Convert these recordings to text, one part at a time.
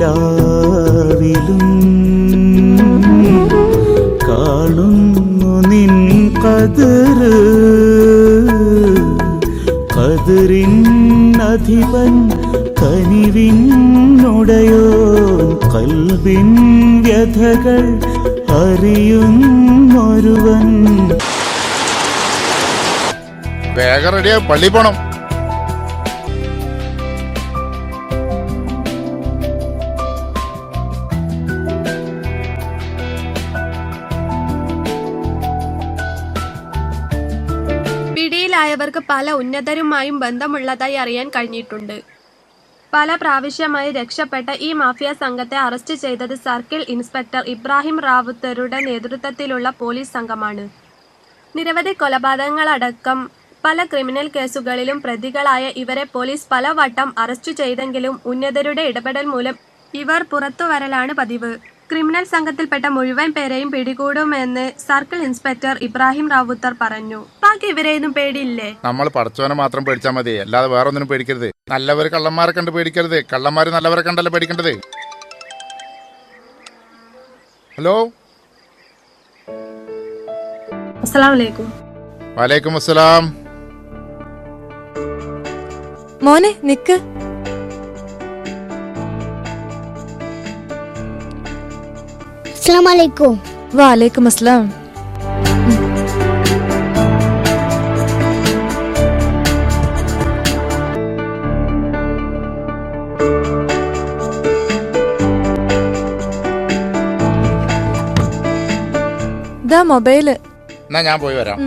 നിലാവിലും കാണുന്നു നിൻ കതിര്. കതിരിൻ അധിപൻ കനിവിനുടയോ കൽബിൻ വ്യഥകൾ അറിയുന്നൊരുവൻ. വേഗം റെഡിയാ, പള്ളി പോണം. പിടിയിലായവർക്ക് പല ഉന്നതരുമായും ബന്ധമുള്ളതായി അറിയാൻ കഴിഞ്ഞിട്ടുണ്ട്. പല പ്രാവശ്യമായി രക്ഷപ്പെട്ട ഈ മാഫിയ സംഘത്തെ അറസ്റ്റ് ചെയ്തത് സർക്കിൾ ഇൻസ്പെക്ടർ ഇബ്രാഹിം റാവുത്തറുടെ നേതൃത്വത്തിലുള്ള പോലീസ് സംഘമാണ്. നിരവധി കൊലപാതകങ്ങളടക്കം പല ക്രിമിനൽ കേസുകളിലും പ്രതികളായ ഇവരെ പോലീസ് പലവട്ടം അറസ്റ്റ് ചെയ്തെങ്കിലും ഉന്നതരുടെ ഇടപെടൽ മൂലം ഇവർ പുറത്തുവരലാണ് പതിവ്. ക്രിമിനൽ സംഘത്തിൽപ്പെട്ട മുഴുവൻ പേരെയും പിടികൂടുമെന്ന് സർക്കിൾ ഇൻസ്പെക്ടർ ഇബ്രാഹിം റാവുത്തർ പറഞ്ഞു. ബാക്കി ഇവരെയൊന്നും പേടിയില്ലേ? നമ്മൾ പടച്ചവനെ മാത്രം പേടിച്ചാൽ മതി, അല്ലാതെ വേറൊന്നിനും പേടിക്കരുത്. നല്ലവര് കള്ളന്മാരെ കണ്ട് പേടിക്കരുത്, കള്ളന്മാര് നല്ലവരെ കണ്ടല്ലേ പേടിക്കേണ്ടത്. ഹലോ, അസ്സലാമു അലൈക്കും. വലൈക്കും അസ്സലാം. മോനെ നിക്ക്. അസ്സലാമലൈക്കും. വാലൈക്കും അസ്സലാം. ദാ മൊബൈല്. എന്നാ ഞാൻ പോയി വരാം.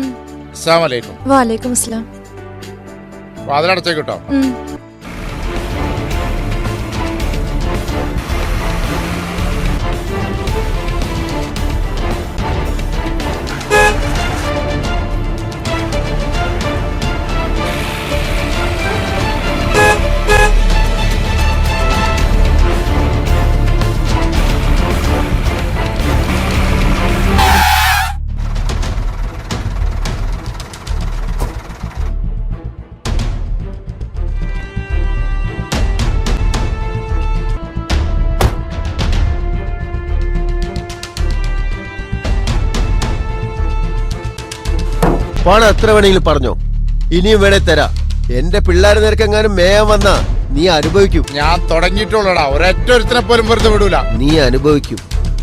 അസ്സലാമു അലൈക്കും. വാലൈക്കും അസ്സലാം. വാതിലടച്ചേക്കിട്ടോ. പണം എത്ര വേണമെങ്കിലും പറഞ്ഞോ, ഇനിയും വേണേ തരാ. എന്റെ പിള്ളേരെ നിരക്കെങ്ങാനും മേയാൻ വന്നാ നീ അനുഭവിക്കും. ഞാൻ തുടങ്ങിയിട്ടുള്ളടാ, ഒരൊറ്റ ഒരുത്തിനെ പോലും വെറുതെ വിടൂല. നീ അനുഭവിക്കും.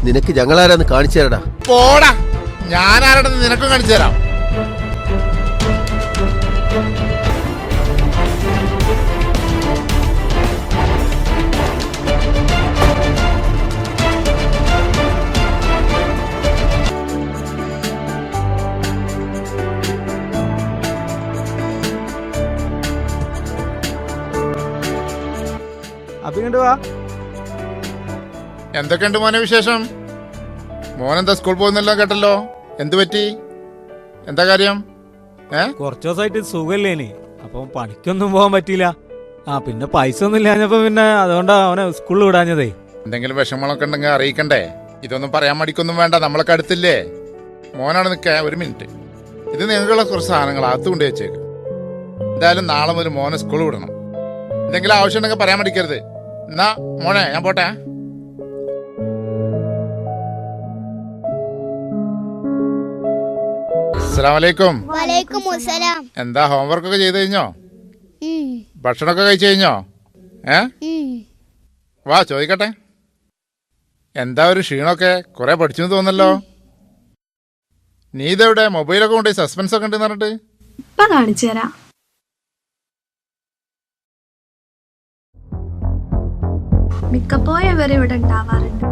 നിനക്ക് ഞങ്ങളാരാന്ന് കാണിച്ചു തരടാ. പോടാ, ഞാൻ ആരാണെന്ന് നിനക്കും കാണിച്ചു തരാം. എന്തൊക്കെയുണ്ട് മോനെ വിശേഷം? മോനെന്താ സ്കൂൾ പോകുന്നല്ലോ കേട്ടല്ലോ, എന്തു പറ്റി? എന്താ കാര്യം? കുറച്ചു ദിവസമായിട്ട് സുഖല്ലേനി, അപ്പം പണിക്കൊന്നും പോകാൻ പറ്റിയില്ല. പിന്നെ പൈസ ഒന്നും ഇല്ലാഞ്ഞപ്പോ പിന്നെ അതുകൊണ്ടാ അവനെ സ്കൂളിൽ വിടാഞ്ഞതേ. എന്തെങ്കിലും വിഷമങ്ങളൊക്കെ ഉണ്ടെങ്കിൽ അറിയിക്കണ്ടേ? ഇതൊന്നും പറയാൻ മടിക്കൊന്നും വേണ്ട, നമ്മളൊക്കെ അടുത്തില്ലേ. മോനാണ് നിൽക്കുക, ഒരു മിനിറ്റ്. ഇത് നിങ്ങൾക്കുള്ള കുറച്ച് സാധനങ്ങൾ അകത്ത് കൊണ്ട് വെച്ചേക്ക്. എന്തായാലും നാളെ മുതൽ മോനെ സ്കൂളിൽ വിടണം. എന്തെങ്കിലും ആവശ്യം ഉണ്ടെങ്കിൽ പറയാൻ മടിക്കരുത്. എന്നാ മോനെ ഞാൻ പോട്ടെ. അസ്സലാമലൈക്കും. എന്താ ഹോംവർക്ക് ഒക്കെ ചെയ്ത് കഴിഞ്ഞോ? ഭക്ഷണമൊക്കെ കഴിച്ചു കഴിഞ്ഞോ? വാ ചോദിക്കട്ടെ. എന്താ ഒരു ക്ഷീണമൊക്കെ, കുറെ പഠിച്ചു തോന്നല്ലോ. നീ ഇതെവിടെ മൊബൈലൊക്കെ കൊണ്ട് സസ്പെൻസ് ഒക്കെ ഉണ്ടെന്ന് പറഞ്ഞിട്ട്? ഇപ്പൊ കാണിച്ചു തരാം. മിക്കപ്പോഴും ഇവിടെ ഉണ്ടാവാറുണ്ട്.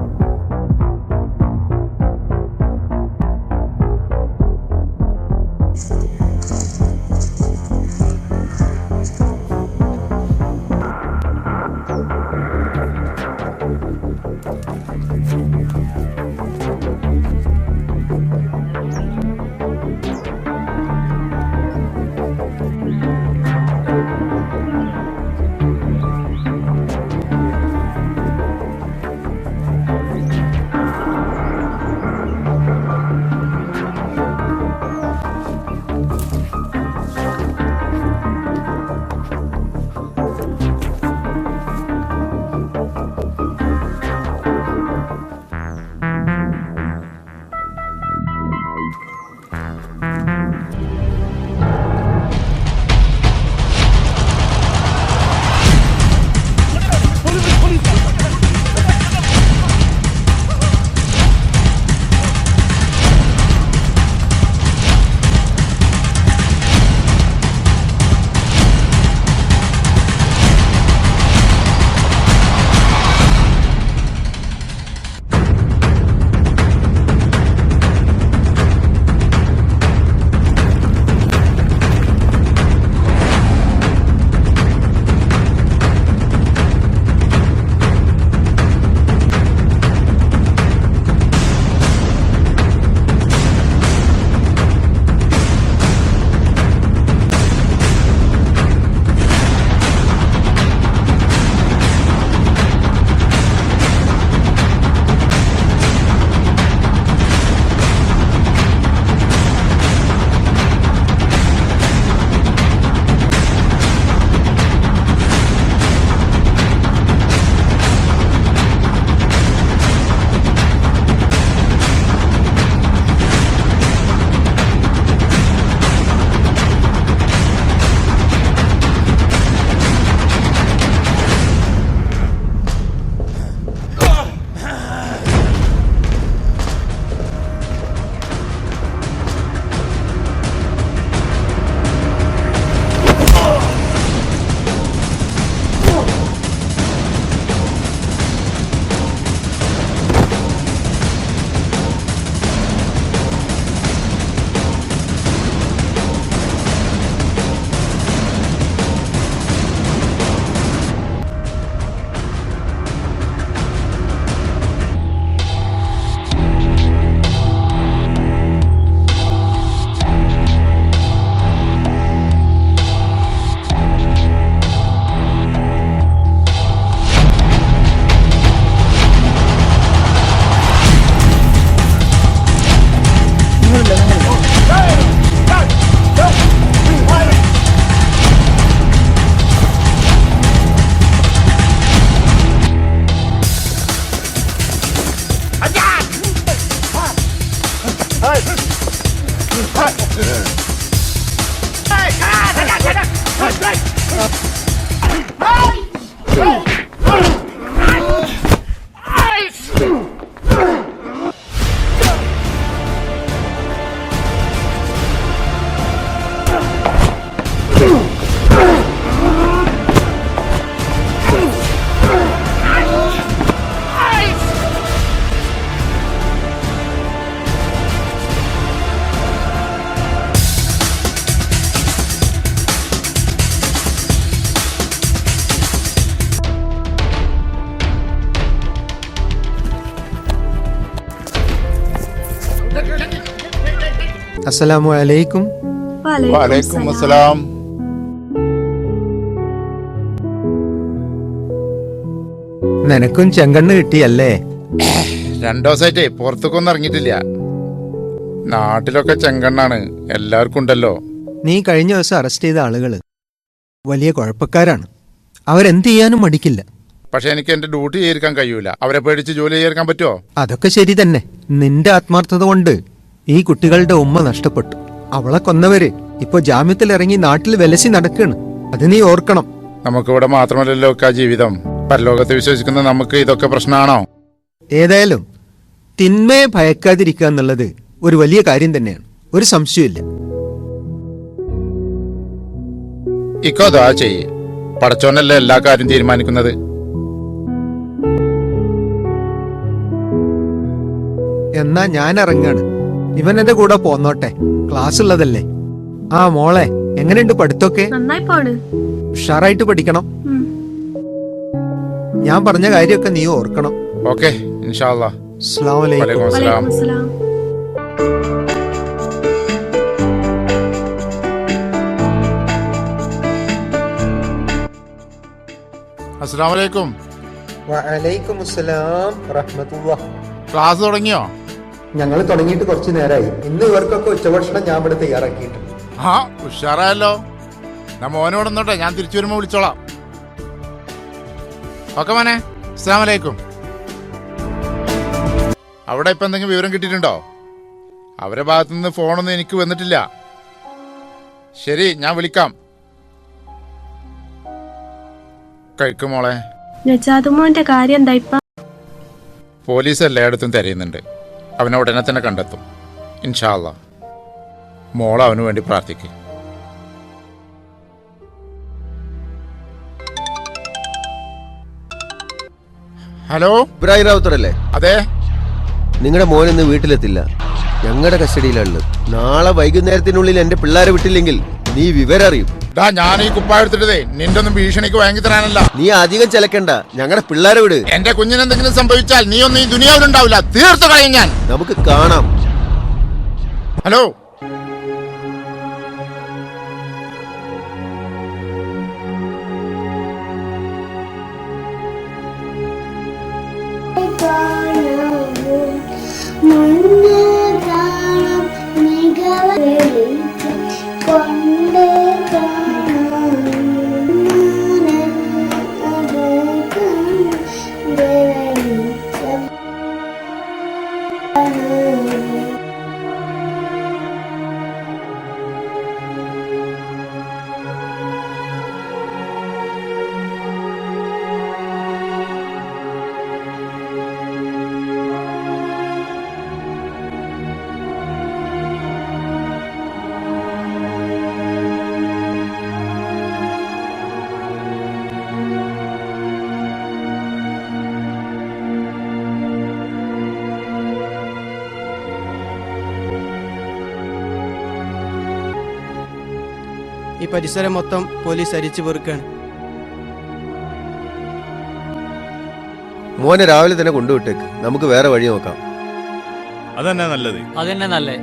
അസ്സലാമു അലൈക്കും. വലൈക്കും അസ്സലാം. നിനക്കും ചെങ്കണ്ണ് കിട്ടിയല്ലേ? 2 ദിവസമായിട്ടേ പുറത്തേക്കൊന്നും ഇറങ്ങിയിട്ടില്ല. നാട്ടിലൊക്കെ ചെങ്കണ്ണാണ്, എല്ലാവർക്കും ഉണ്ടല്ലോ. നീ കഴിഞ്ഞ ദിവസം അറസ്റ്റ് ചെയ്ത ആളുകള് വലിയ കുഴപ്പക്കാരാണ്. അവരെന്ത് ചെയ്യാനും മടിക്കില്ല. പക്ഷെ എനിക്ക് എന്റെ ഡ്യൂട്ടി ചെയ്തിരിക്കാൻ കഴിയൂല. അവരെ പേടിച്ച് ജോലി ചെയ്തിരിക്കാൻ പറ്റുമോ? അതൊക്കെ ശരി തന്നെ. നിന്റെ ആത്മാർത്ഥത കൊണ്ട് ഈ കുട്ടികളുടെ ഉമ്മ നഷ്ടപ്പെട്ടു. അവളെ കൊന്നവര് ഇപ്പൊ ജാമ്യത്തിൽ ഇറങ്ങി നാട്ടിൽ വിലസി നടക്കാണ്. അത് നീ ഓർക്കണം. നമുക്കിവിടെ മാത്രമല്ലല്ലോ ഒക്കെ ജീവിതം. പരലോകത്തെ വിശ്വസിക്കുന്ന നമുക്ക് ഇതൊക്കെ പ്രശ്നമാണോ? ഏതായാലും തിന്മയെ ഭയക്കാതിരിക്കുക എന്നുള്ളത് ഒരു വലിയ കാര്യം തന്നെയാണ്, ഒരു സംശയമില്ല. ഇക്കോ ദാ ചെയ്യ്. പടച്ചോനല്ലേ എല്ലാ കാര്യം തീരുമാനിക്കുന്നത്. എന്നാ ഞാൻ ഇറങ്ങാണ്. ഇവനെന്റെ കൂടെ പോന്നോട്ടെ, ക്ലാസ് ഉള്ളതല്ലേ. ആ മോളെ, എങ്ങനെയുണ്ട് പഠിത്തൊക്കെ? നന്നായി പോണ്. ഉഷാറായിട്ട് പഠിക്കണം. ഞാൻ പറഞ്ഞ കാര്യമൊക്കെ നീ ഓർക്കണം. ഓക്കെ, ഇൻഷാ അല്ലാ. അസ്സലാമു അലൈക്കും. വലൈക്കും അസ്സലാം. വലൈക്കും അസ്സലാം. അസ്സലാമു അലൈക്കും. വഅലൈക്കും അസ്സലാം റഹ്മത്തുള്ളാഹ്. ക്ലാസ് തുടങ്ങിയോ? ഞങ്ങൾ തുടങ്ങിയിട്ട് കുറച്ച് നേരമായി. ഇന്ന് ഇവർക്കൊക്കെ ഉച്ചഭക്ഷണം ഞാൻ ഇവിടെ തയ്യാറാക്കിയിട്ടുണ്ട്. ആ ഉഷാറായല്ലോ. ഞാൻ മോനോട് നിന്നോട്ടെ, ഞാൻ തിരിച്ചു വരുമ്പോ വിളിച്ചോളാം. ഓക്കെ മോനെ, അസ്സലാമു അലൈക്കും. അവിടെ ഇപ്പൊ എന്തെങ്കിലും വിവരം കിട്ടിയിട്ടുണ്ടോ? അവരെ ഭാഗത്തുനിന്ന് ഫോണൊന്നും എനിക്ക് വന്നിട്ടില്ല. ശരി, ഞാൻ വിളിക്കാം. കഴിക്കും മോളെ. നജാദുമോന്റെ കാര്യം എന്താ ഇപ്പ? പോലീസ് എല്ലായിടത്തും തിരയുന്നുണ്ട്. അവനെ ഉടനെ തന്നെ കണ്ടെത്തും ഇൻഷാ അല്ലാ. മോളെ അവന് വേണ്ടി പ്രാർത്ഥിക്കും. ഹലോ, ഇബ്രാഹിം റാവുത്തറല്ലേ? അതെ. നിങ്ങളുടെ മോൻ ഇന്ന് വീട്ടിലെത്തില്ല, ഞങ്ങളുടെ കസ്റ്റഡിയിലാണുള്ളത്. നാളെ വൈകുന്നേരത്തിനുള്ളിൽ എന്റെ പിള്ളേരെ വിട്ടില്ലെങ്കിൽ നീ വിവരം അറിയും. ഞാൻ ഈ കുപ്പായ എടുത്തിട്ടതേ നിന്റെ ഒന്നും ഭീഷണിക്ക് വാങ്ങി തരാനല്ല. നീ അധികം ചെലക്കണ്ട, ഞങ്ങളുടെ പിള്ളേരെ വിട്. എന്റെ കുഞ്ഞിനെന്തെങ്കിലും സംഭവിച്ചാൽ നീ ഒന്നും ഈ ദുനിയാവിലുണ്ടാവില്ല. തീർത്തു കളയും ഞാൻ. നമുക്ക് കാണാം. ഹലോ, ഈ പരിസരം മൊത്തം പോലീസ് അരിച്ചു പെറുക്കാണ്. മോനെ രാവിലെ തന്നെ കൊണ്ടുവിട്ടേക്ക്, നമുക്ക് വേറെ വഴി നോക്കാം. അതന്നെ നല്ലത്. അതന്നെ നല്ലേ.